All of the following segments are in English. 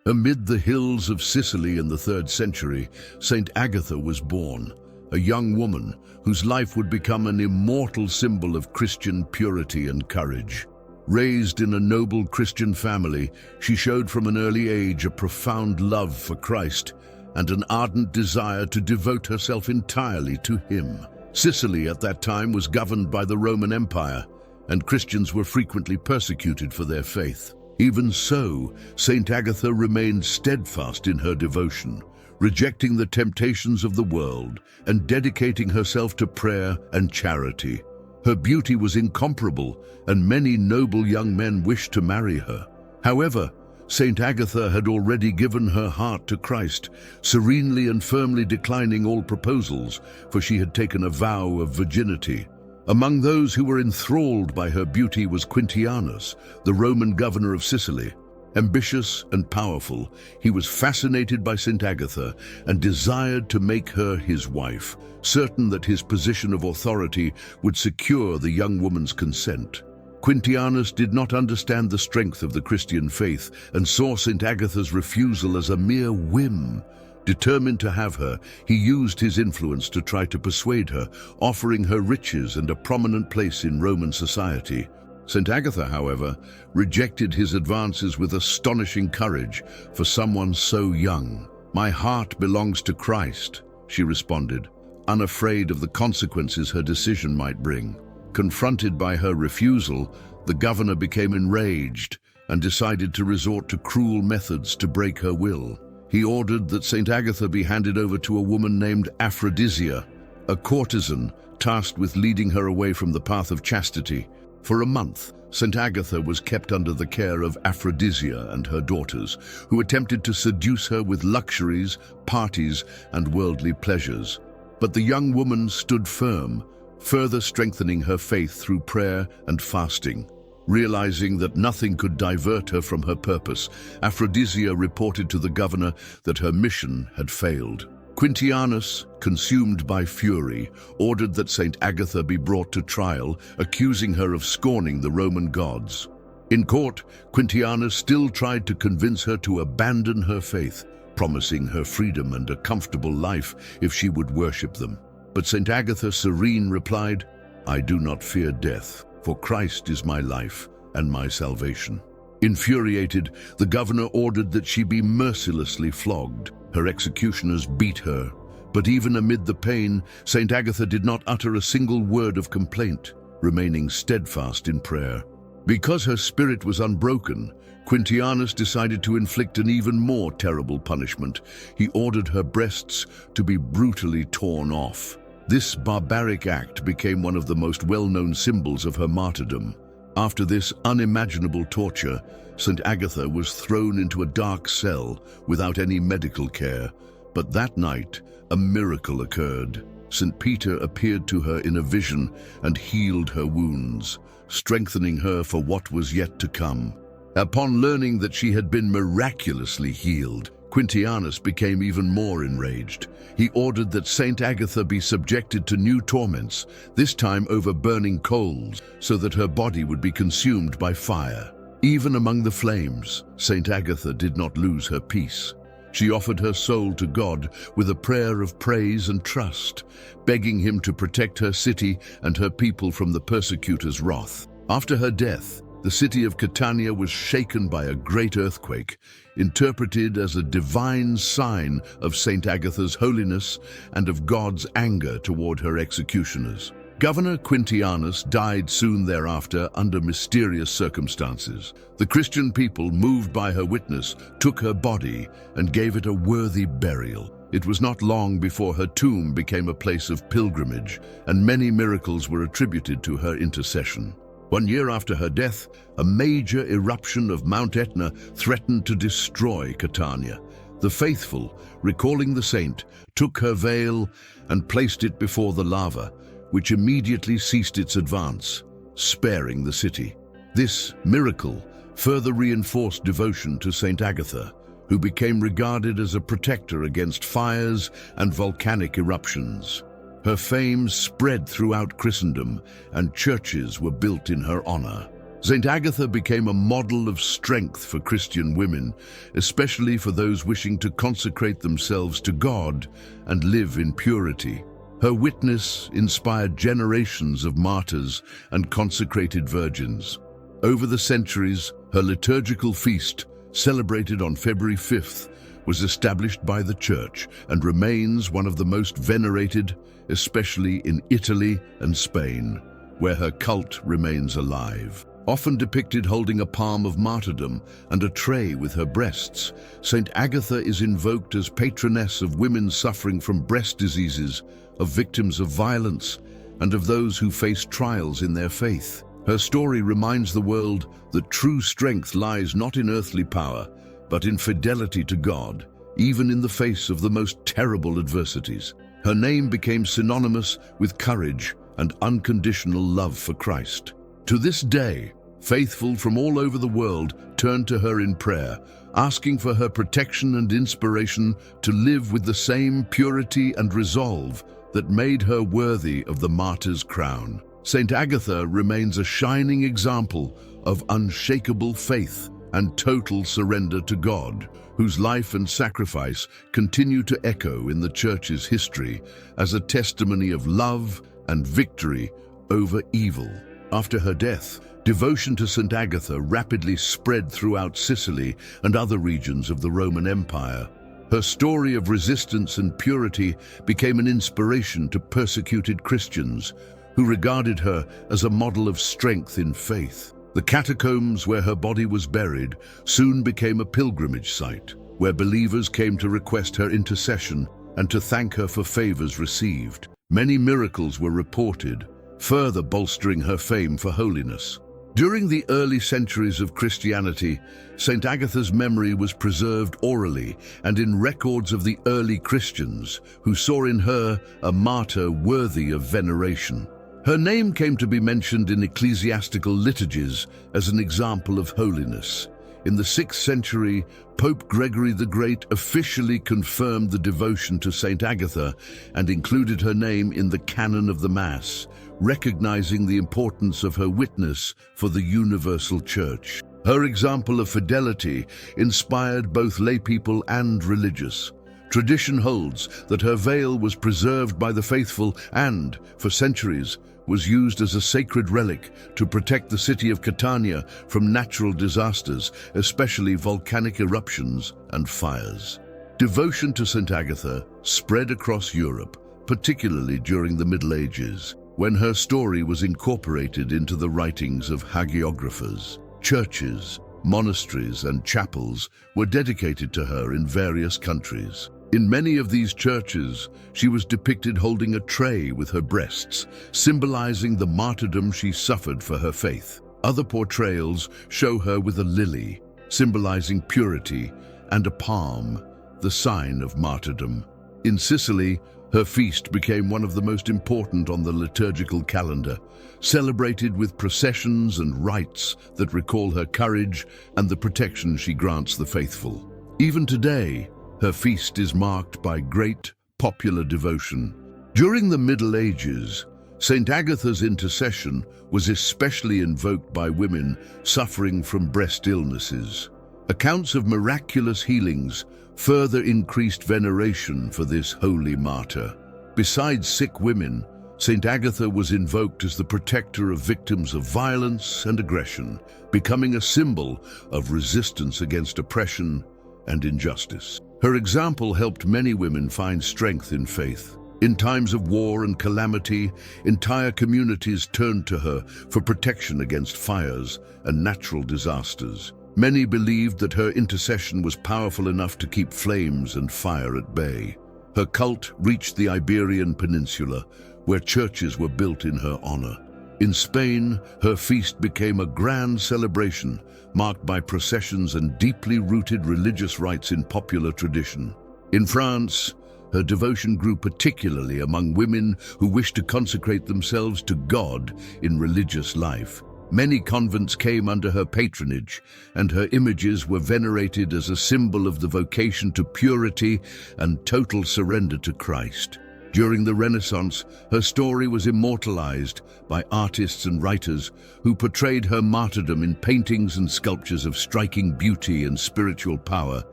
Amid the hills of Sicily in the 3rd century, Saint Agatha was born, a young woman whose life would become an immortal symbol of Christian purity and courage. Raised in a noble Christian family, she showed from an early age a profound love for Christ and an ardent desire to devote herself entirely to Him. Sicily at that time was governed by the Roman Empire, and Christians were frequently persecuted for their faith. Even so, Saint Agatha remained steadfast in her devotion, rejecting the temptations of the world and dedicating herself to prayer and charity. Her beauty was incomparable, and many noble young men wished to marry her. However, Saint Agatha had already given her heart to Christ, serenely and firmly declining all proposals, for she had taken a vow of virginity. Among those who were enthralled by her beauty was Quintianus, the Roman governor of Sicily. Ambitious and powerful, he was fascinated by Saint Agatha and desired to make her his wife, certain that his position of authority would secure the young woman's consent. Quintianus did not understand the strength of the Christian faith and saw Saint Agatha's refusal as a mere whim. Determined to have her, he used his influence to try to persuade her, offering her riches and a prominent place in Roman society. Saint Agatha, however, rejected his advances with astonishing courage for someone so young. "My heart belongs to Christ," she responded, unafraid of the consequences her decision might bring. Confronted by her refusal, the governor became enraged and decided to resort to cruel methods to break her will. He ordered that Saint Agatha be handed over to a woman named Aphrodisia, a courtesan tasked with leading her away from the path of chastity. For a month, Saint Agatha was kept under the care of Aphrodisia and her daughters, who attempted to seduce her with luxuries, parties, and worldly pleasures. But the young woman stood firm, further strengthening her faith through prayer and fasting. Realizing that nothing could divert her from her purpose, Aphrodisia reported to the governor that her mission had failed. Quintianus, consumed by fury, ordered that Saint Agatha be brought to trial, accusing her of scorning the Roman gods. In court, Quintianus still tried to convince her to abandon her faith, promising her freedom and a comfortable life if she would worship them. But Saint Agatha, serene, replied, "I do not fear death, for Christ is my life and my salvation." Infuriated, the governor ordered that she be mercilessly flogged. Her executioners beat her, but even amid the pain, Saint Agatha did not utter a single word of complaint, remaining steadfast in prayer. Because her spirit was unbroken, Quintianus decided to inflict an even more terrible punishment. He ordered her breasts to be brutally torn off. This barbaric act became one of the most well-known symbols of her martyrdom. After this unimaginable torture, Saint Agatha was thrown into a dark cell without any medical care. But that night, a miracle occurred. St. Peter appeared to her in a vision and healed her wounds, strengthening her for what was yet to come. Upon learning that she had been miraculously healed, Quintianus became even more enraged. He ordered that Saint Agatha be subjected to new torments, this time over burning coals, so that her body would be consumed by fire. Even among the flames, Saint Agatha did not lose her peace. She offered her soul to God with a prayer of praise and trust, begging Him to protect her city and her people from the persecutors' wrath. After her death, the city of Katania was shaken by a great earthquake, interpreted as a divine sign of Saint Agatha's holiness and of God's anger toward her executioners. Governor Quintianus died soon thereafter under mysterious circumstances. The Christian people, moved by her witness, took her body and gave it a worthy burial. It was not long before her tomb became a place of pilgrimage, and many miracles were attributed to her intercession. 1 year after her death, a major eruption of Mount Etna threatened to destroy Katania. The faithful, recalling the saint, took her veil and placed it before the lava, which immediately ceased its advance, sparing the city. This miracle further reinforced devotion to Saint Agatha, who became regarded as a protector against fires and volcanic eruptions. Her fame spread throughout Christendom, and churches were built in her honor. Saint Agatha became a model of strength for Christian women, especially for those wishing to consecrate themselves to God and live in purity. Her witness inspired generations of martyrs and consecrated virgins. Over the centuries, her liturgical feast, celebrated on February 5th, was established by the Church and remains one of the most venerated, especially in Italy and Spain, where her cult remains alive. Often depicted holding a palm of martyrdom and a tray with her breasts, Saint Agatha is invoked as patroness of women suffering from breast diseases, of victims of violence, and of those who face trials in their faith. Her story reminds the world that true strength lies not in earthly power, but in fidelity to God, even in the face of the most terrible adversities. Her name became synonymous with courage and unconditional love for Christ. To this day, faithful from all over the world turn to her in prayer, asking for her protection and inspiration to live with the same purity and resolve that made her worthy of the martyr's crown. Saint Agatha remains a shining example of unshakable faith and total surrender to God, whose life and sacrifice continue to echo in the Church's history as a testimony of love and victory over evil. After her death, devotion to Saint Agatha rapidly spread throughout Sicily and other regions of the Roman Empire. Her story of resistance and purity became an inspiration to persecuted Christians, who regarded her as a model of strength in faith. The catacombs where her body was buried soon became a pilgrimage site, where believers came to request her intercession and to thank her for favors received. Many miracles were reported, further bolstering her fame for holiness. During the early centuries of Christianity, Saint Agatha's memory was preserved orally and in records of the early Christians, who saw in her a martyr worthy of veneration. Her name came to be mentioned in ecclesiastical liturgies as an example of holiness. In the 6th century, Pope Gregory the Great officially confirmed the devotion to Saint Agatha and included her name in the canon of the Mass, recognizing the importance of her witness for the universal Church. Her example of fidelity inspired both laypeople and religious. Tradition holds that her veil was preserved by the faithful and, for centuries, was used as a sacred relic to protect the city of Katania from natural disasters, especially volcanic eruptions and fires. Devotion to Saint Agatha spread across Europe, particularly during the Middle Ages, when her story was incorporated into the writings of hagiographers. Churches, monasteries, and chapels were dedicated to her in various countries. In many of these churches, she was depicted holding a tray with her breasts, symbolizing the martyrdom she suffered for her faith. Other portrayals show her with a lily, symbolizing purity, and a palm, the sign of martyrdom. In Sicily, her feast became one of the most important on the liturgical calendar, celebrated with processions and rites that recall her courage and the protection she grants the faithful. Even today, her feast is marked by great popular devotion. During the Middle Ages, Saint Agatha's intercession was especially invoked by women suffering from breast illnesses. Accounts of miraculous healings further increased veneration for this holy martyr. Besides sick women, Saint Agatha was invoked as the protector of victims of violence and aggression, becoming a symbol of resistance against oppression and injustice. Her example helped many women find strength in faith. In times of war and calamity, entire communities turned to her for protection against fires and natural disasters. Many believed that her intercession was powerful enough to keep flames and fire at bay. Her cult reached the Iberian Peninsula, where churches were built in her honor. In Spain, her feast became a grand celebration, marked by processions and deeply rooted religious rites in popular tradition. In France, her devotion grew particularly among women who wished to consecrate themselves to God in religious life. Many convents came under her patronage, and her images were venerated as a symbol of the vocation to purity and total surrender to Christ. During the Renaissance, her story was immortalized by artists and writers who portrayed her martyrdom in paintings and sculptures of striking beauty and spiritual power,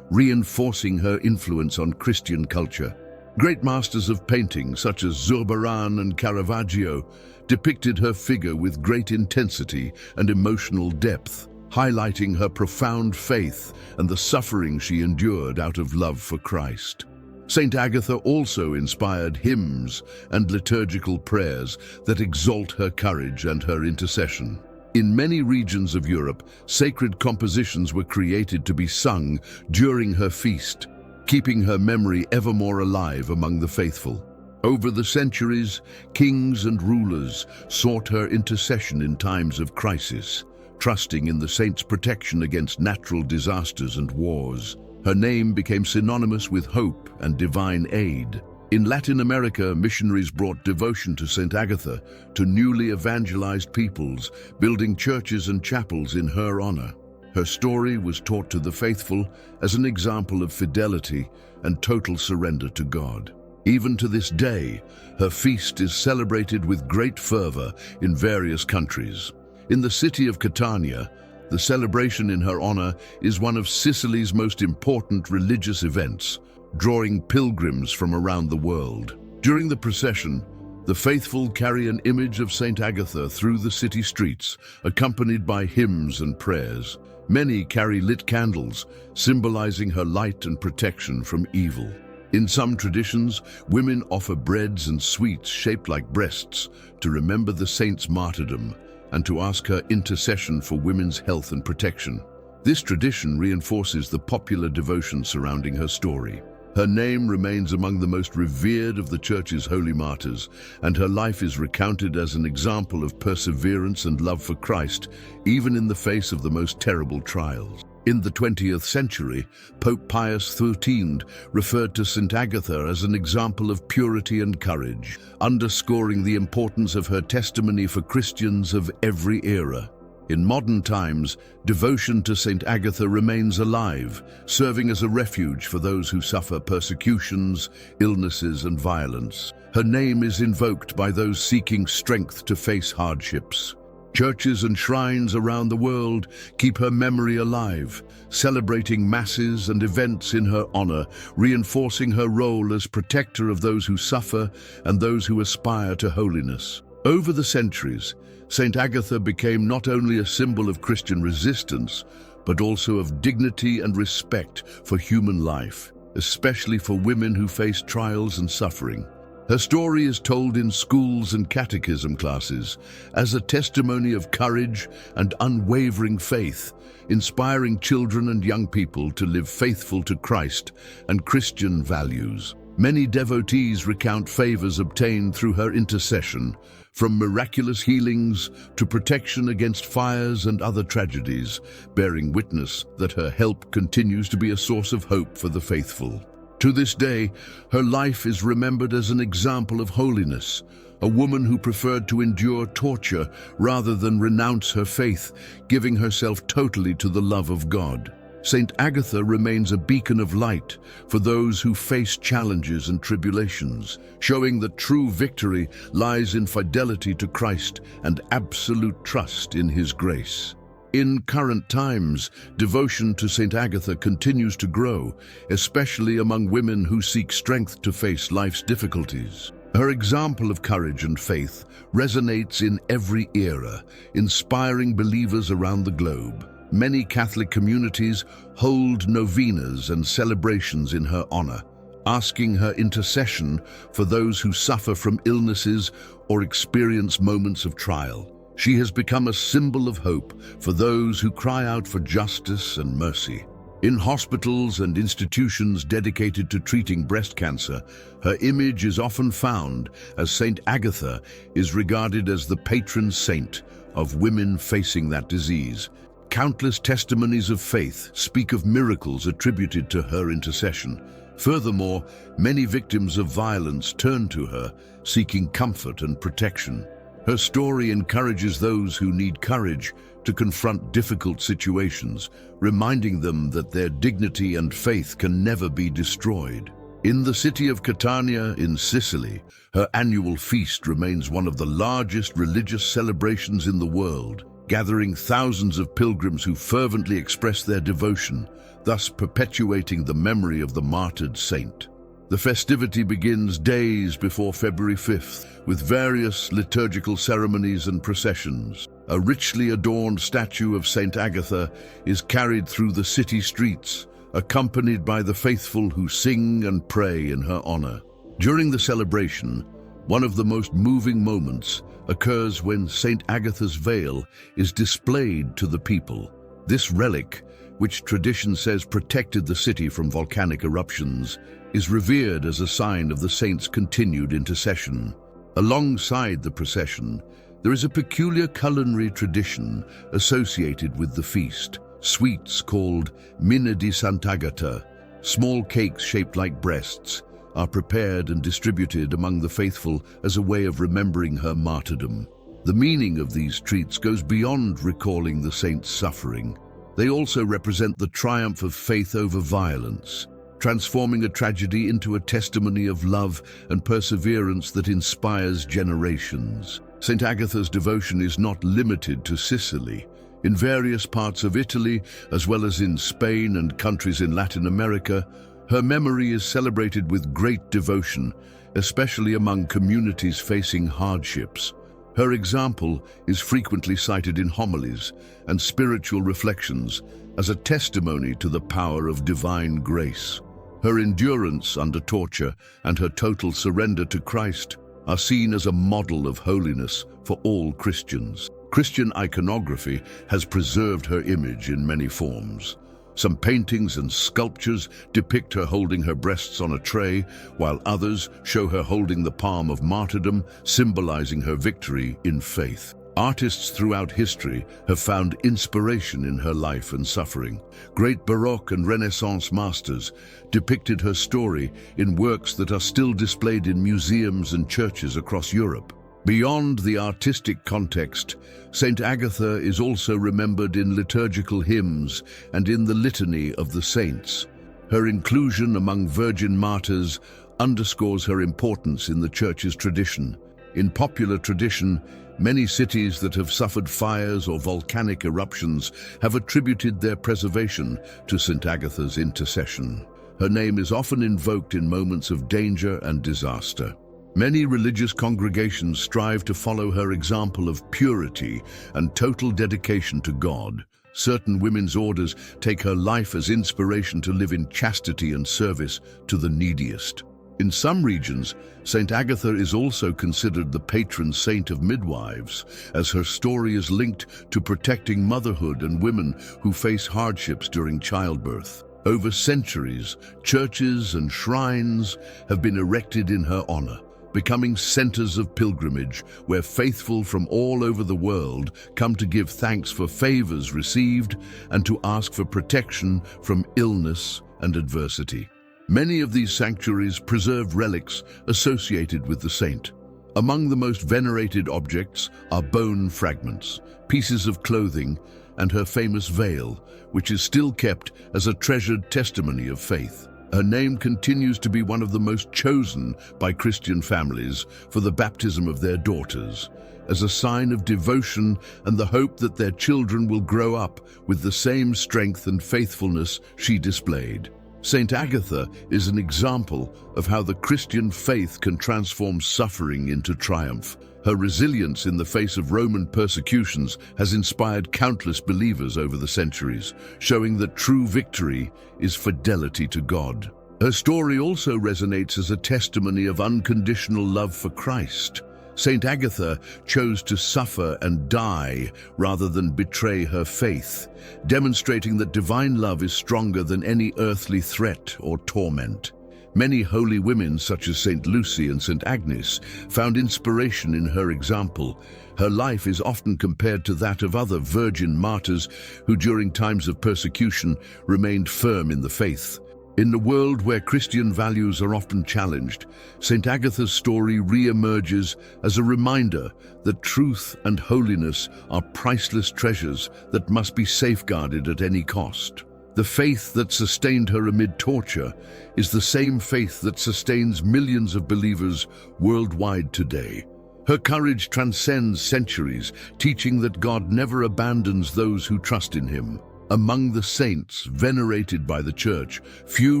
reinforcing her influence on Christian culture. Great masters of painting, such as Zurbarán and Caravaggio, depicted her figure with great intensity and emotional depth, highlighting her profound faith and the suffering she endured out of love for Christ. Saint Agatha also inspired hymns and liturgical prayers that exalt her courage and her intercession. In many regions of Europe, sacred compositions were created to be sung during her feast, keeping her memory ever more alive among the faithful. Over the centuries, kings and rulers sought her intercession in times of crisis, trusting in the saint's protection against natural disasters and wars. Her name became synonymous with hope and divine aid. In Latin America, missionaries brought devotion to Saint Agatha to newly evangelized peoples, building churches and chapels in her honor. Her story was taught to the faithful as an example of fidelity and total surrender to God. Even to this day, her feast is celebrated with great fervor in various countries. In the city of Katania, the celebration in her honor is one of Sicily's most important religious events, drawing pilgrims from around the world. During the procession, the faithful carry an image of Saint Agatha through the city streets, accompanied by hymns and prayers. Many carry lit candles, symbolizing her light and protection from evil. In some traditions, women offer breads and sweets shaped like breasts to remember the saint's martyrdom and to ask her intercession for women's health and protection. This tradition reinforces the popular devotion surrounding her story. Her name remains among the most revered of the Church's holy martyrs, and her life is recounted as an example of perseverance and love for Christ, even in the face of the most terrible trials. In the 20th century, Pope Pius XIII referred to Saint Agatha as an example of purity and courage, underscoring the importance of her testimony for Christians of every era. In modern times, devotion to Saint Agatha remains alive, serving as a refuge for those who suffer persecutions, illnesses, and violence. Her name is invoked by those seeking strength to face hardships. Churches and shrines around the world keep her memory alive, celebrating masses and events in her honor, reinforcing her role as protector of those who suffer and those who aspire to holiness. Over the centuries, Saint Agatha became not only a symbol of Christian resistance, but also of dignity and respect for human life, especially for women who face trials and suffering. Her story is told in schools and catechism classes as a testimony of courage and unwavering faith, inspiring children and young people to live faithful to Christ and Christian values. Many devotees recount favors obtained through her intercession, from miraculous healings to protection against fires and other tragedies, bearing witness that her help continues to be a source of hope for the faithful. To this day, her life is remembered as an example of holiness, a woman who preferred to endure torture rather than renounce her faith, giving herself totally to the love of God. Saint Agatha remains a beacon of light for those who face challenges and tribulations, showing that true victory lies in fidelity to Christ and absolute trust in His grace. In current times, devotion to Saint Agatha continues to grow, especially among women who seek strength to face life's difficulties. Her example of courage and faith resonates in every era, inspiring believers around the globe. Many Catholic communities hold novenas and celebrations in her honor, asking her intercession for those who suffer from illnesses or experience moments of trial. She has become a symbol of hope for those who cry out for justice and mercy. In hospitals and institutions dedicated to treating breast cancer, her image is often found, as Saint Agatha is regarded as the patron saint of women facing that disease. Countless testimonies of faith speak of miracles attributed to her intercession. Furthermore, many victims of violence turn to her, seeking comfort and protection. Her story encourages those who need courage to confront difficult situations, reminding them that their dignity and faith can never be destroyed. In the city of Catania in Sicily, her annual feast remains one of the largest religious celebrations in the world, gathering thousands of pilgrims who fervently express their devotion, thus perpetuating the memory of the martyred saint. The festivity begins days before February 5th, with various liturgical ceremonies and processions. A richly adorned statue of Saint Agatha is carried through the city streets, accompanied by the faithful who sing and pray in her honor. During the celebration, one of the most moving moments occurs when Saint Agatha's veil is displayed to the people. This relic, which tradition says protected the city from volcanic eruptions, is revered as a sign of the saint's continued intercession. Alongside the procession, there is a peculiar culinary tradition associated with the feast. Sweets called Mina di Saint Agatha, small cakes shaped like breasts, are prepared and distributed among the faithful as a way of remembering her martyrdom. The meaning of these treats goes beyond recalling the saint's suffering. They also represent the triumph of faith over violence, transforming a tragedy into a testimony of love and perseverance that inspires generations. Saint Agatha's devotion is not limited to Sicily. In various parts of Italy, as well as in Spain and countries in Latin America, her memory is celebrated with great devotion, especially among communities facing hardships. Her example is frequently cited in homilies and spiritual reflections as a testimony to the power of divine grace. Her endurance under torture and her total surrender to Christ are seen as a model of holiness for all Christians. Christian iconography has preserved her image in many forms. Some paintings and sculptures depict her holding her breasts on a tray, while others show her holding the palm of martyrdom, symbolizing her victory in faith. Artists throughout history have found inspiration in her life and suffering. Great Baroque and Renaissance masters depicted her story in works that are still displayed in museums and churches across Europe. Beyond the artistic context, Saint Agatha is also remembered in liturgical hymns and in the Litany of the Saints. Her inclusion among virgin martyrs underscores her importance in the Church's tradition. In popular tradition, many cities that have suffered fires or volcanic eruptions have attributed their preservation to Saint Agatha's intercession. Her name is often invoked in moments of danger and disaster. Many religious congregations strive to follow her example of purity and total dedication to God. Certain women's orders take her life as inspiration to live in chastity and service to the neediest. In some regions, Saint Agatha is also considered the patron saint of midwives, as her story is linked to protecting motherhood and women who face hardships during childbirth. Over centuries, churches and shrines have been erected in her honor, becoming centers of pilgrimage where faithful from all over the world come to give thanks for favors received and to ask for protection from illness and adversity. Many of these sanctuaries preserve relics associated with the saint. Among the most venerated objects are bone fragments, pieces of clothing, and her famous veil, which is still kept as a treasured testimony of faith. Her name continues to be one of the most chosen by Christian families for the baptism of their daughters, as a sign of devotion and the hope that their children will grow up with the same strength and faithfulness she displayed. Saint Agatha is an example of how the Christian faith can transform suffering into triumph. Her resilience in the face of Roman persecutions has inspired countless believers over the centuries, showing that true victory is fidelity to God. Her story also resonates as a testimony of unconditional love for Christ. Saint Agatha chose to suffer and die rather than betray her faith, demonstrating that divine love is stronger than any earthly threat or torment. Many holy women, such as Saint Lucy and Saint Agnes, found inspiration in her example. Her life is often compared to that of other virgin martyrs who, during times of persecution, remained firm in the faith. In a world where Christian values are often challenged, Saint Agatha's story re-emerges as a reminder that truth and holiness are priceless treasures that must be safeguarded at any cost. The faith that sustained her amid torture is the same faith that sustains millions of believers worldwide today. Her courage transcends centuries, teaching that God never abandons those who trust in him. Among the saints venerated by the Church, few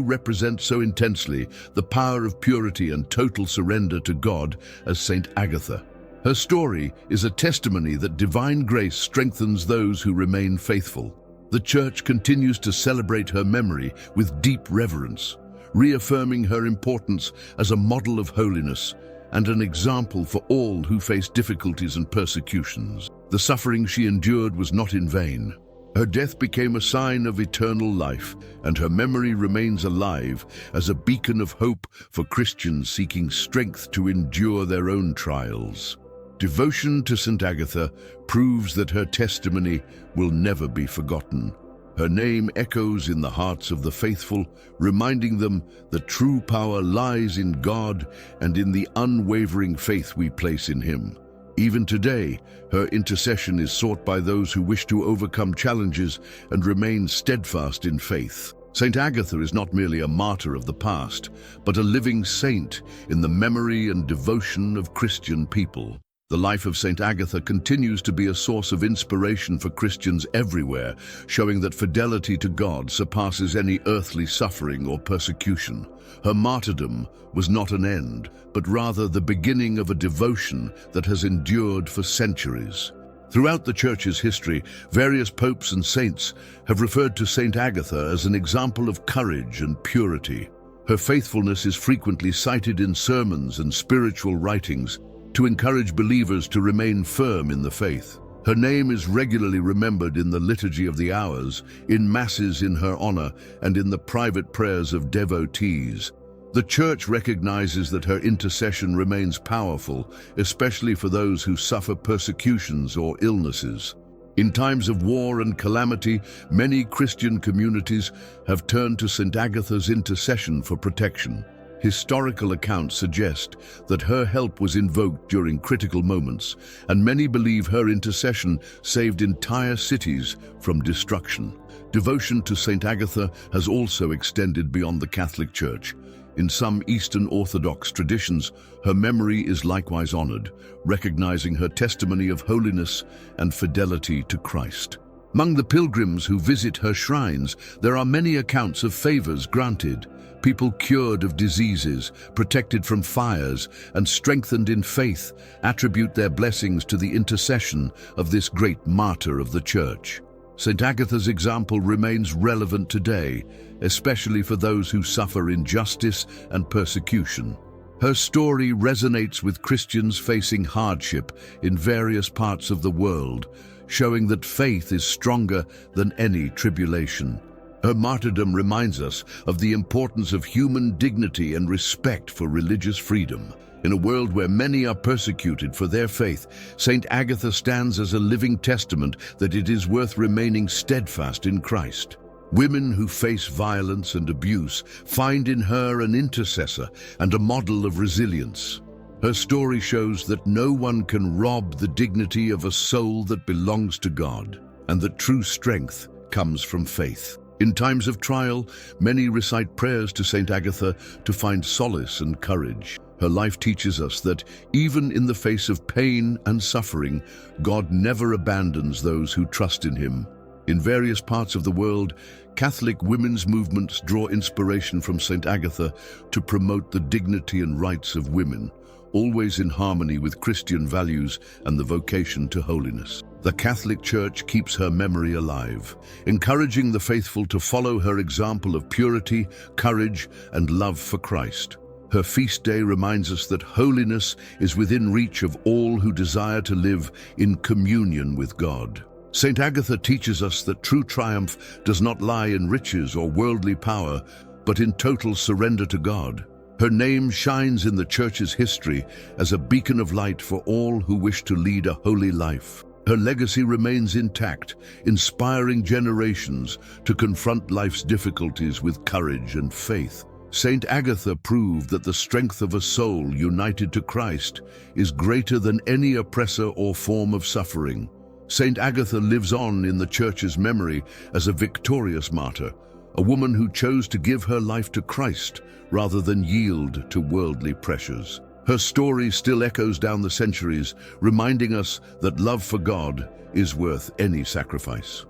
represent so intensely the power of purity and total surrender to God as Saint Agatha. Her story is a testimony that divine grace strengthens those who remain faithful. The Church continues to celebrate her memory with deep reverence, reaffirming her importance as a model of holiness and an example for all who face difficulties and persecutions. The suffering she endured was not in vain. Her death became a sign of eternal life, and her memory remains alive as a beacon of hope for Christians seeking strength to endure their own trials. Devotion to Saint Agatha proves that her testimony will never be forgotten. Her name echoes in the hearts of the faithful, reminding them that true power lies in God and in the unwavering faith we place in him. Even today, her intercession is sought by those who wish to overcome challenges and remain steadfast in faith. Saint Agatha is not merely a martyr of the past, but a living saint in the memory and devotion of Christian people. The life of Saint Agatha continues to be a source of inspiration for Christians everywhere, showing that fidelity to God surpasses any earthly suffering or persecution. Her martyrdom was not an end, but rather the beginning of a devotion that has endured for centuries. Throughout the Church's history, various popes and saints have referred to Saint Agatha as an example of courage and purity. Her faithfulness is frequently cited in sermons and spiritual writings to encourage believers to remain firm in the faith. Her name is regularly remembered in the Liturgy of the Hours, in masses in her honor, and in the private prayers of devotees. The Church recognizes that her intercession remains powerful, especially for those who suffer persecutions or illnesses. In times of war and calamity, many Christian communities have turned to Saint Agatha's intercession for protection. Historical accounts suggest that her help was invoked during critical moments, and many believe her intercession saved entire cities from destruction. Devotion to Saint Agatha has also extended beyond the Catholic Church. In some Eastern Orthodox traditions, her memory is likewise honored, recognizing her testimony of holiness and fidelity to Christ. Among the pilgrims who visit her shrines, there are many accounts of favors granted. People cured of diseases, protected from fires, and strengthened in faith attribute their blessings to the intercession of this great martyr of the Church. Saint Agatha's example remains relevant today, especially for those who suffer injustice and persecution. Her story resonates with Christians facing hardship in various parts of the world, showing that faith is stronger than any tribulation. Her martyrdom reminds us of the importance of human dignity and respect for religious freedom. In a world where many are persecuted for their faith, Saint Agatha stands as a living testament that it is worth remaining steadfast in Christ. Women who face violence and abuse find in her an intercessor and a model of resilience. Her story shows that no one can rob the dignity of a soul that belongs to God, and that true strength comes from faith. In times of trial, many recite prayers to Saint Agatha to find solace and courage. Her life teaches us that, even in the face of pain and suffering, God never abandons those who trust in him. In various parts of the world, Catholic women's movements draw inspiration from Saint Agatha to promote the dignity and rights of women, always in harmony with Christian values and the vocation to holiness. The Catholic Church keeps her memory alive, encouraging the faithful to follow her example of purity, courage, and love for Christ. Her feast day reminds us that holiness is within reach of all who desire to live in communion with God. Saint Agatha teaches us that true triumph does not lie in riches or worldly power, but in total surrender to God. Her name shines in the Church's history as a beacon of light for all who wish to lead a holy life. Her legacy remains intact, inspiring generations to confront life's difficulties with courage and faith. Saint Agatha proved that the strength of a soul united to Christ is greater than any oppressor or form of suffering. Saint Agatha lives on in the Church's memory as a victorious martyr, a woman who chose to give her life to Christ rather than yield to worldly pressures. Her story still echoes down the centuries, reminding us that love for God is worth any sacrifice.